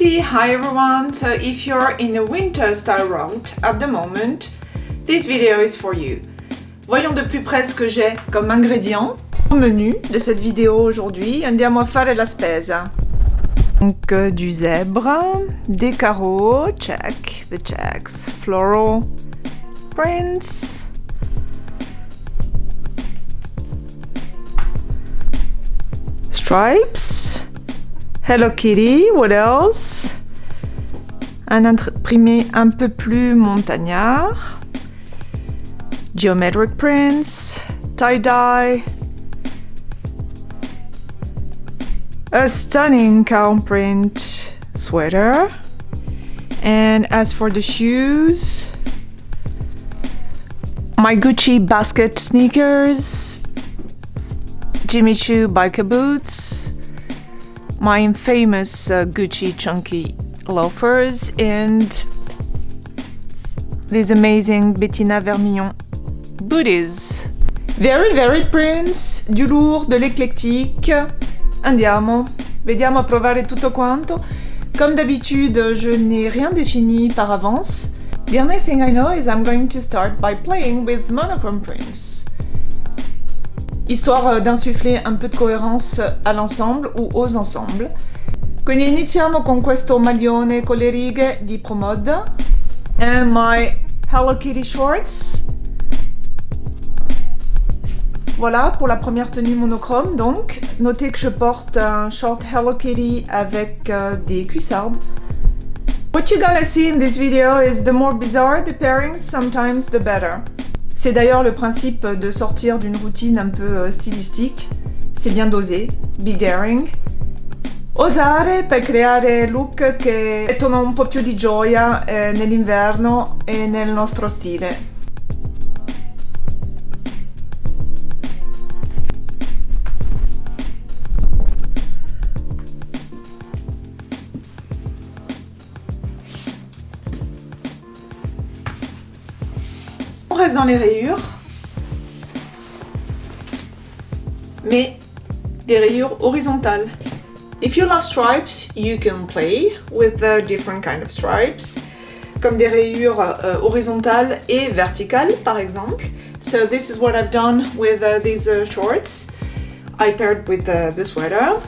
Katie, hi everyone. So if you're in a winter style route at the moment, this video is for you. Voyons de plus près ce que j'ai comme ingrédients au menu de cette vidéo aujourd'hui. Andiamo a fare la spesa. Donc du zèbre, des carreaux, check, the checks, floral prints, stripes, Hello Kitty, what else? Un imprimé un peu plus montagnard, geometric prints, tie-dye, a stunning cow print sweater, and as for the shoes, my Gucci basket sneakers, Jimmy Choo biker boots, my infamous Gucci chunky loafers, and these amazing Bettina Vermillon booties. Very varied prints, du lourd, de l'éclectique. Andiamo, vediamo a provare tutto quanto. Comme d'habitude, je n'ai rien défini par avance. The only thing I know is I'm going to start by playing with monochrome prints. Histoire d'insuffler un peu de cohérence à l'ensemble ou aux ensembles. Quindi iniziamo con questo maglione con le righe di Promode and my Hello Kitty shorts. Voilà pour la première tenue monochrome donc. Notez que je porte un short Hello Kitty avec des cuissardes. What you're gonna see in this video is the more bizarre the pairings, sometimes the better. C'est d'ailleurs le principe de sortir d'une routine un peu stylistique. C'est bien dosé, be daring. Osare per creare look che mettono un po' più di gioia nell'inverno e nel nostro stile. On reste dans les rayures, mais des rayures horizontales. If you love stripes, you can play with different kind of stripes, comme des rayures horizontales et verticales par exemple. So this is what I've done with these shorts. I paired with the sweater.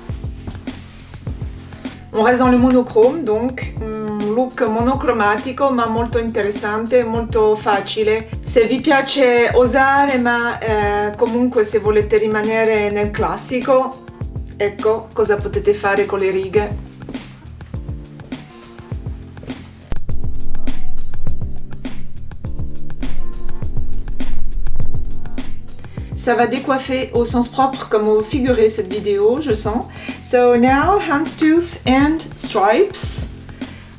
On reste dans le monochrome, donc un look monocromatico ma molto interessante, molto facile. Se vi piace osare ma comunque se volete rimanere nel classico, ecco cosa potete fare con le righe. Ça va décoiffer au sens propre comme au figuré cette vidéo, je sens. So now houndstooth and stripes.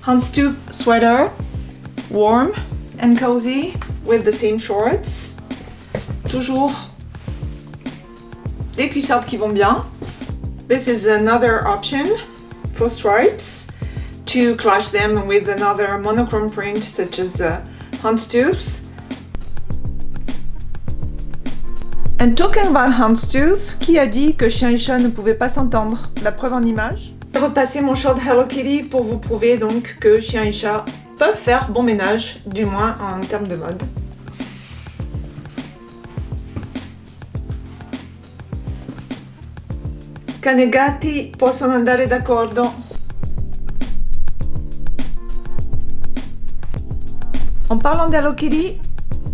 Houndstooth sweater, warm and cozy with the same shorts. Toujours des cuissardes qui vont bien. This is another option for stripes to clash them with another monochrome print such as houndstooth. And talking about houndstooth, qui a dit que chien et chat ne pouvaient pas s'entendre? La preuve en image. Je vais repasser mon short Hello Kitty pour vous prouver donc que chien et chat peuvent faire bon ménage, du moins en termes de mode. Cani e gatti possono andare d'accordo. En parlant d'Hello Kitty,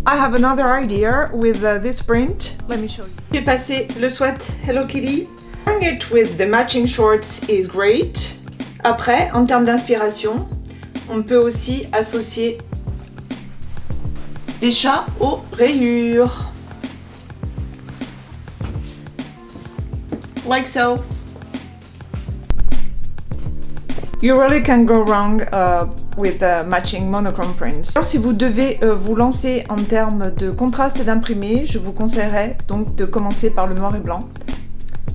I have another idea with this print. Let me show you. J'ai passé le sweat Hello Kitty. Wearing it with the matching shorts is great. Après, en termes d'inspiration, on peut aussi associer les chats aux rayures. Like so. You really can go wrong with matching monochrome prints. Alors si vous devez vous lancer en termes de contraste d'imprimé, je vous conseillerais donc de commencer par le noir et blanc.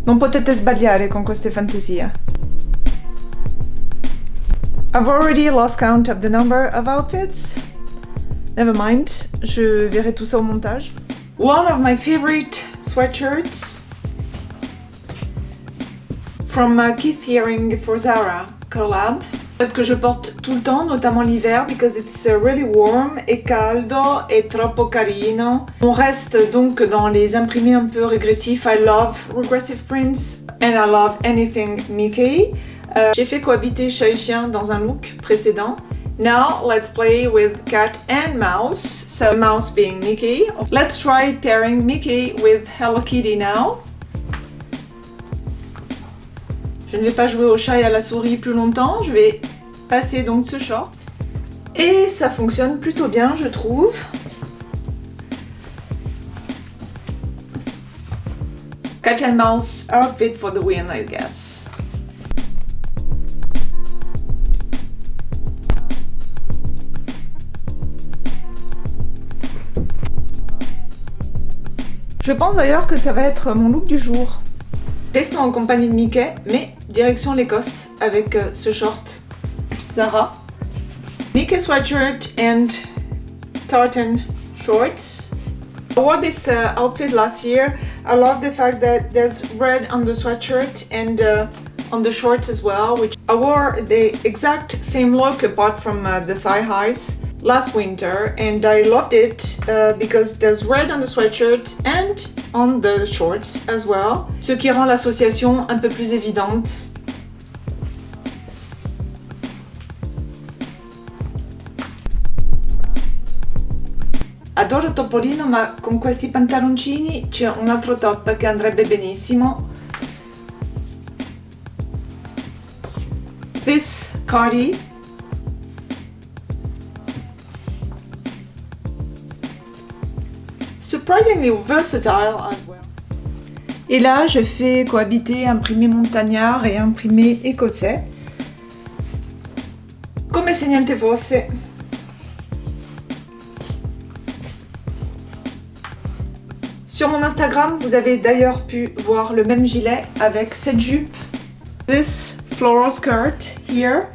Non potete sbagliare con queste fantasie. I've already lost count of the number of outfits. Never mind, je verrai tout ça au montage. One of my favorite sweatshirts from Keith Haring for Zara collab. Que je porte tout le temps, notamment l'hiver, because it's really warm et caldo et troppo carino. On reste donc dans les imprimés un peu régressifs. I love regressive prints and I love anything Mickey. J'ai fait cohabiter chat et chien dans un look précédent. Now let's play with cat and mouse. So mouse being Mickey. Let's try pairing Mickey with Hello Kitty now. Je ne vais pas jouer au chat et à la souris plus longtemps, je vais passer donc ce short. Et ça fonctionne plutôt bien, je trouve. Cat and mouse outfit for the win, I guess. Je pense d'ailleurs que ça va être mon look du jour. Restons en compagnie de Mickey, mais direction l'Écosse avec ce short Zara. Mickey sweatshirt and tartan shorts. I wore this outfit last year. I love the fact that there's red on the sweatshirt and on the shorts as well, which I wore the exact same look apart from the thigh highs last winter, and I loved it because there's red on the sweatshirt and on the shorts as well, ce qui rend l'association un peu plus évidente. Adoro Topolino, ma con questi pantaloncini c'è un altro top che andrebbe benissimo. This cardi. Surprisingly versatile as well. Et là, je fais cohabiter imprimé montagnard et imprimé écossais. Come se niente fosse. Sur mon Instagram, vous avez d'ailleurs pu voir le même gilet avec cette jupe. This floral skirt here.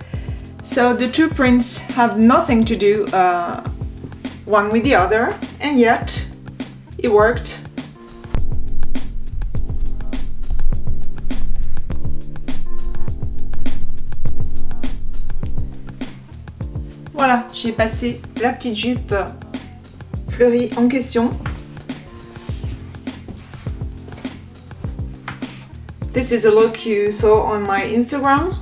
So the two prints have nothing to do one with the other, and yet it worked. Voilà, j'ai passé la petite jupe fleurie en question. This is a look you saw on my Instagram.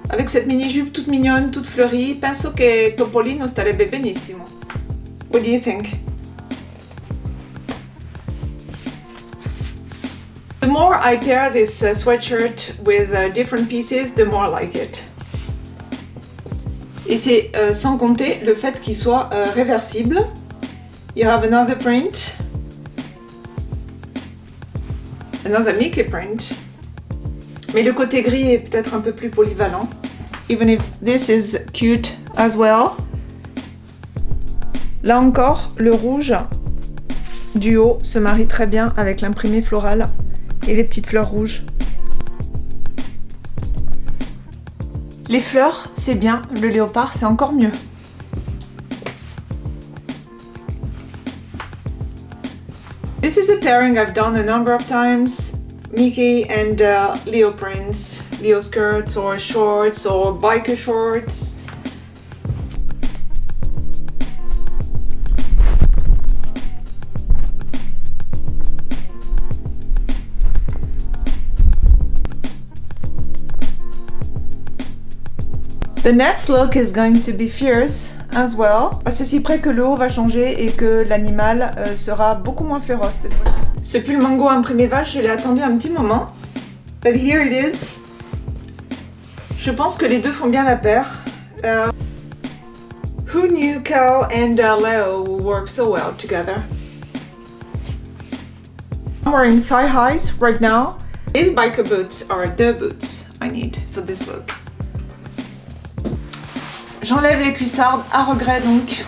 Avec cette mini-jupe toute mignonne, toute fleurie, penso che Topolino starebbe benissimo. What do you think? The more I pair this sweatshirt with different pieces, the more I like it. Et c'est sans compter le fait qu'il soit réversible. You have another print. Another Mickey print. Mais le côté gris est peut-être un peu plus polyvalent. Even if this is cute as well. Là encore, le rouge du haut se marie très bien avec l'imprimé floral et les petites fleurs rouges. Les fleurs, c'est bien, le léopard, c'est encore mieux. This is a pairing I've done a number of times. Mickey and Leo prints, Leo skirts or shorts or biker shorts. The next look is going to be fierce as well, à ceci près que le haut va changer et que l'animal sera beaucoup moins féroce cette fois. Ce pull mango imprimé vache, je l'ai attendu un petit moment. But here it is. Je pense que les deux font bien la paire. Who knew Cal and Leo would work so well together? I'm wearing thigh highs right now. These biker boots are the boots I need for this look. J'enlève les cuissardes à regret donc.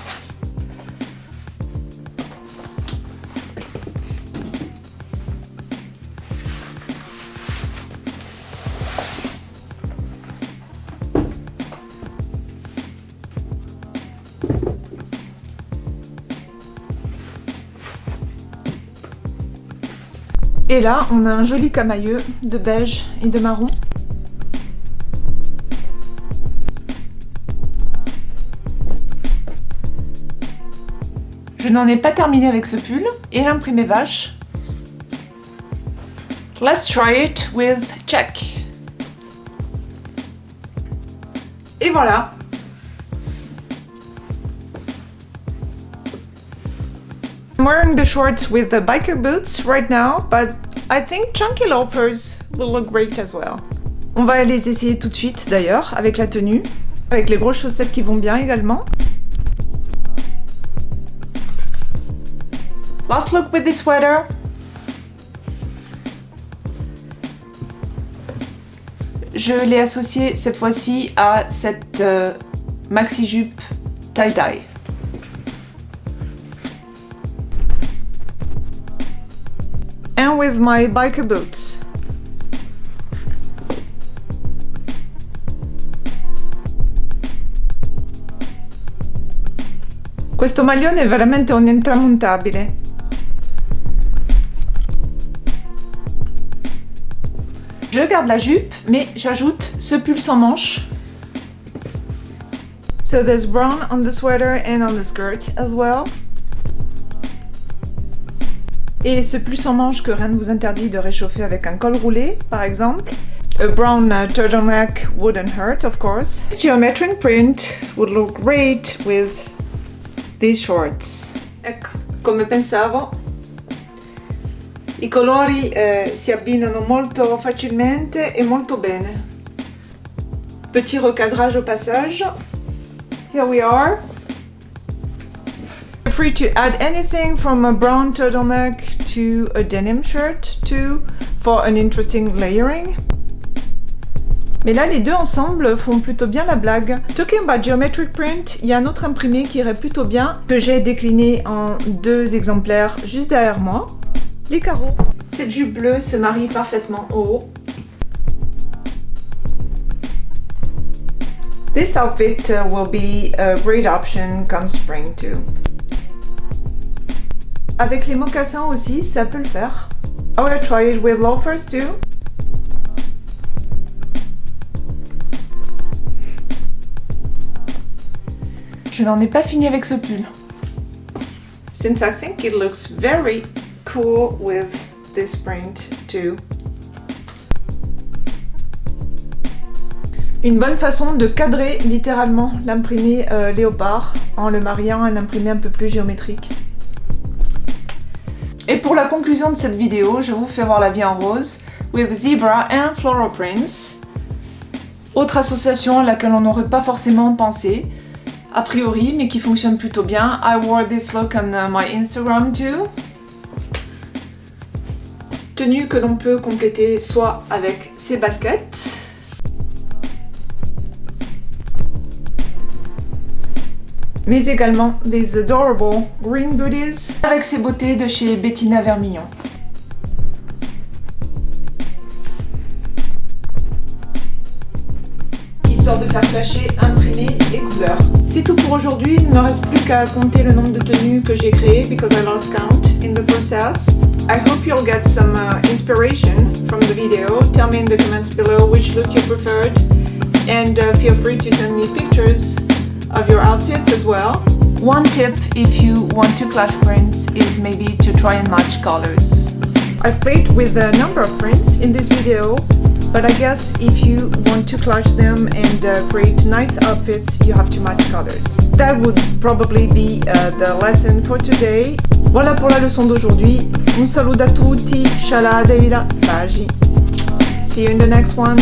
Et là, on a un joli camailleux de beige et de marron. Je n'en ai pas terminé avec ce pull et l'imprimé vache. Let's try it with check. Et voilà. I'm wearing the shorts with the biker boots right now, but I think chunky loafers will look great as well. On va les essayer tout de suite d'ailleurs, avec la tenue, avec les grosses chaussettes qui vont bien également. Last look with this sweater. Je l'ai associé cette fois-ci à cette maxi-jupe tie-dye. And with my biker boots. Questo maglione è veramente un intramontabile. Je garde la jupe, mais j'ajoute ce pull sans manches. So there's brown on the sweater and on the skirt as well. Et ce pull sans manches que rien ne vous interdit de réchauffer avec un col roulé, par exemple. A brown turtleneck wouldn't hurt, of course. This geometric print would look great with these shorts. Ecco, come pensavo. I colori si abbinano molto facilmente e molto bene. Petit recadrage au passage. Here we are. Feel free to add anything from a brown turtleneck to a denim shirt too for an interesting layering. Mais là, les deux ensemble font plutôt bien la blague. Talking about geometric print, il y a un autre imprimé qui irait plutôt bien, que j'ai décliné en 2 exemplaires juste derrière moi. Les carreaux. Cette jupe bleue se marie parfaitement au haut. This outfit will be a great option come spring too. Avec les mocassins aussi, ça peut le faire. I will try it with loafers too. Je n'en ai pas fini avec ce pull. Since I think it looks very cool with this print too. Une bonne façon de cadrer littéralement l'imprimé léopard en le mariant à un imprimé un peu plus géométrique. Et pour la conclusion de cette vidéo, je vous fais voir la vie en rose with zebra and floral prints. Autre association à laquelle on n'aurait pas forcément pensé a priori, mais qui fonctionne plutôt bien. I wore this look on my Instagram too. Tenue que l'on peut compléter soit avec ses baskets, mais également des adorable green booties avec ses beautés de chez Bettina Vermillon. Histoire de faire clasher imprimé et couleur. C'est tout pour aujourd'hui, il ne me reste plus qu'à compter le nombre de tenues que j'ai créées because I lost count in the process. I hope you'll get some inspiration from the video. Tell me in the comments below which look you preferred and feel free to send me pictures of your outfits as well. One tip if you want to clash prints is maybe to try and match colors. I've played with a number of prints in this video, but I guess if you want to clash them and create nice outfits, you have to match colors. That would probably be the lesson for today. Voilà pour la leçon d'aujourd'hui. Un saluto a tutti, shala Davida Baji. See you in the next one.